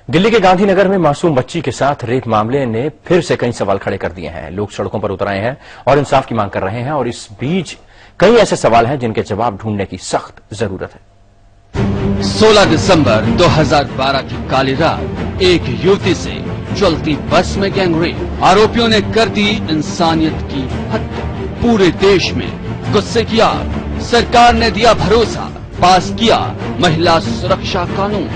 दिल्ली के गांधीनगर में मासूम बच्ची के साथ रेप मामले ने फिर से कई सवाल खड़े कर दिए हैं। लोग सड़कों पर उतर आए हैं और इंसाफ की मांग कर रहे हैं और इस बीच कई ऐसे सवाल हैं जिनके जवाब ढूंढने की सख्त जरूरत है। 16 दिसंबर 2012 की काली रात एक युवती से चलती बस में गैंगरेप, आरोपियों ने कर दी इंसानियत की हत्या। पूरे देश में गुस्से की आग, सरकार ने दिया भरोसा, पास किया महिला सुरक्षा कानून।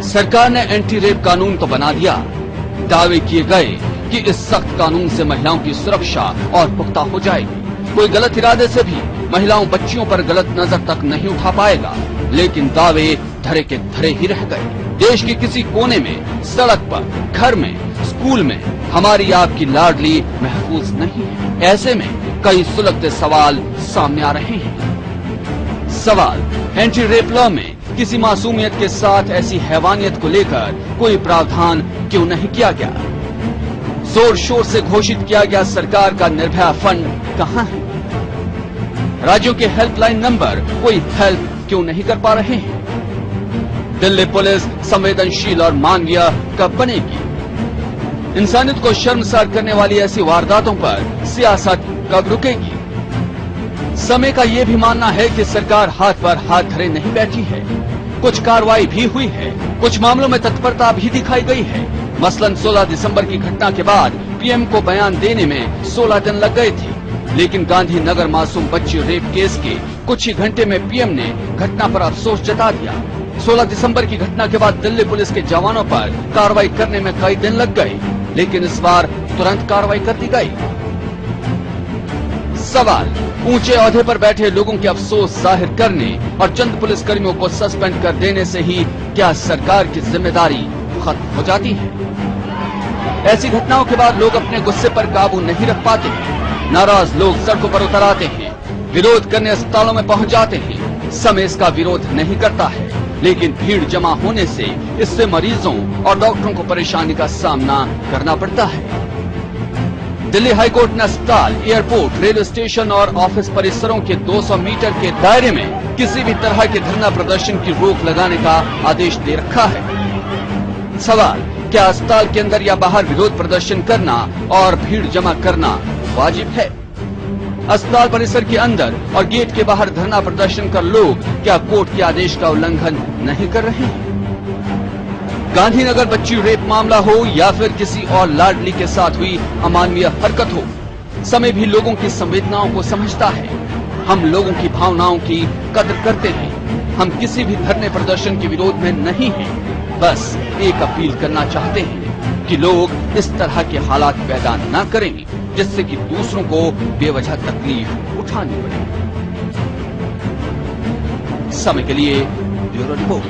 सरकार ने एंटी रेप कानून तो बना दिया, दावे किए गए कि इस सख्त कानून से महिलाओं की सुरक्षा और पुख्ता हो जाएगी। कोई गलत इरादे से भी महिलाओं बच्चियों पर गलत नजर तक नहीं उठा पाएगा, लेकिन दावे धरे के धरे ही रह गए। देश के किसी कोने में, सड़क पर, घर में, स्कूल में हमारी आपकी लाडली महफूज नहीं है। ऐसे में कई सुलगते सवाल सामने आ रहे हैं। सवाल, एंटी रेप लॉ में किसी मासूमियत के साथ ऐसी हैवानियत को लेकर कोई प्रावधान क्यों नहीं किया गया? जोर शोर से घोषित किया गया सरकार का निर्भया फंड कहां है? राज्यों के हेल्पलाइन नंबर कोई हेल्प क्यों नहीं कर पा रहे हैं? दिल्ली पुलिस संवेदनशील और मानवीय कब बनेगी? इंसानियत को शर्मसार करने वाली ऐसी वारदातों पर सियासत कब रुकेगी? समय का ये भी मानना है कि सरकार हाथ पर हाथ धरे नहीं बैठी है। कुछ कार्रवाई भी हुई है, कुछ मामलों में तत्परता भी दिखाई गई है। मसलन 16 दिसंबर की घटना के बाद पीएम को बयान देने में 16 दिन लग गए थे, लेकिन गांधीनगर मासूम बच्ची रेप केस के कुछ ही घंटे में पीएम ने घटना पर अफसोस जता दिया। 16 दिसंबर की घटना के बाद दिल्ली पुलिस के जवानों पर कार्रवाई करने में कई दिन लग गए, लेकिन इस बार तुरंत कार्रवाई कर दी गई। सवाल, ऊंचे ओहदे पर बैठे लोगों के अफसोस जाहिर करने और चंद पुलिसकर्मियों को सस्पेंड कर देने से ही क्या सरकार की जिम्मेदारी खत्म हो जाती है? ऐसी घटनाओं के बाद लोग अपने गुस्से पर काबू नहीं रख पाते हैं। नाराज लोग सड़कों पर उतर आते हैं, विरोध करने अस्पतालों में पहुंच जाते हैं। समय इसका विरोध नहीं करता है, लेकिन भीड़ जमा होने से इससे मरीजों और डॉक्टरों को परेशानी का सामना करना पड़ता है। दिल्ली हाईकोर्ट ने अस्पताल, एयरपोर्ट, रेलवे स्टेशन और ऑफिस परिसरों के 200 मीटर के दायरे में किसी भी तरह के धरना प्रदर्शन की रोक लगाने का आदेश दे रखा है। सवाल, क्या अस्पताल के अंदर या बाहर विरोध प्रदर्शन करना और भीड़ जमा करना वाजिब है? अस्पताल परिसर के अंदर और गेट के बाहर धरना प्रदर्शन कर लोग क्या कोर्ट के आदेश का उल्लंघन नहीं कर रहे हैं? गांधीनगर बच्ची रेप मामला हो या फिर किसी और लाडली के साथ हुई अमानवीय हरकत हो, समय भी लोगों की संवेदनाओं को समझता है। हम लोगों की भावनाओं की कदर करते हैं। हम किसी भी धरने प्रदर्शन के विरोध में नहीं हैं। बस एक अपील करना चाहते हैं कि लोग इस तरह के हालात पैदा न करें जिससे कि दूसरों को बेवजह तकलीफ उठानी पड़े। समय के लिए ब्यूरो रिपोर्ट।